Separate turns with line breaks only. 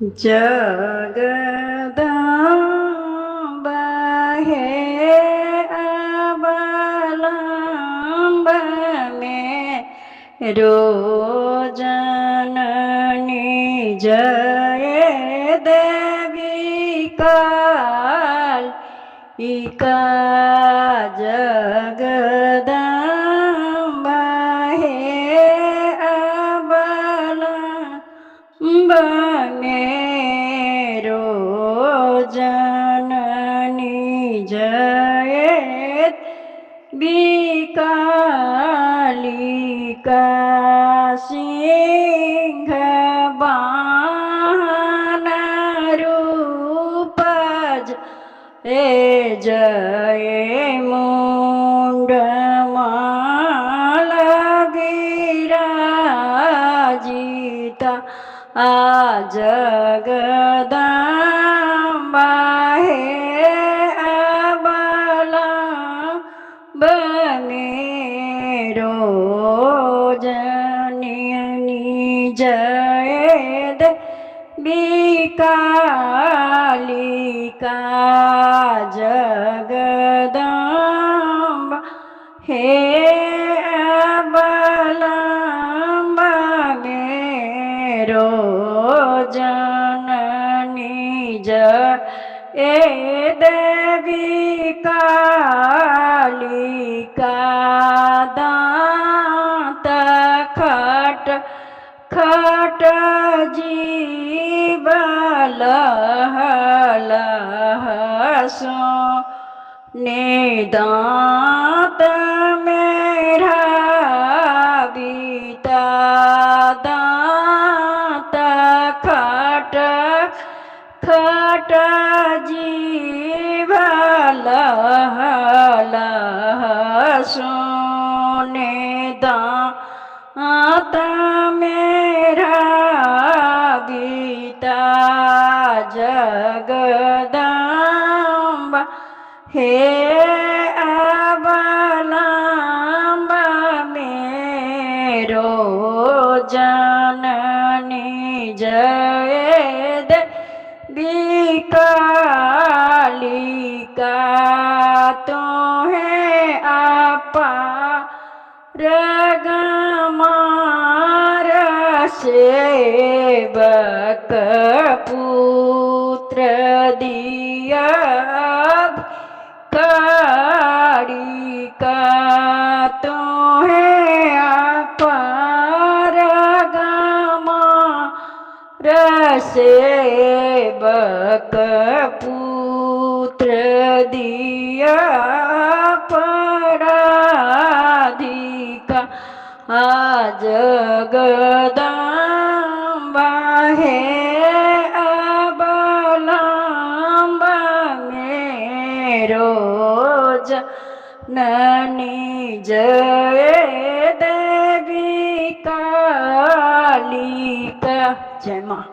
जगदम्बा हे अवलंब में रोजननी जय देवी काल इका जगदम्बा हे अवलंब मेरो जननी जयत विकालिका सिंह बाण रूपज ए जय मुंडमाल विराजिता आ जगदम्बा हे अवलंब मेरो जननी जय विकालिका जगदम्बा हे अवलंब मेरो जननी जय देवी कालिका दांत खट खट जीव लह लह सोने दांत मेरा बीता दांत खट खट जीव लह लह सोने दांत मेरा बीता जगदम्बा हे अवलंब मेरो जननी जय विकालिका तुम्हें अपार गमार सेवक पुत्र दिया कारिका तुम्हें अपार गमार सेवक पुत्र दिया पराधिका जगदम्बा हे अवलंब मेरो जननी जय देवी कालिका। जय माँ।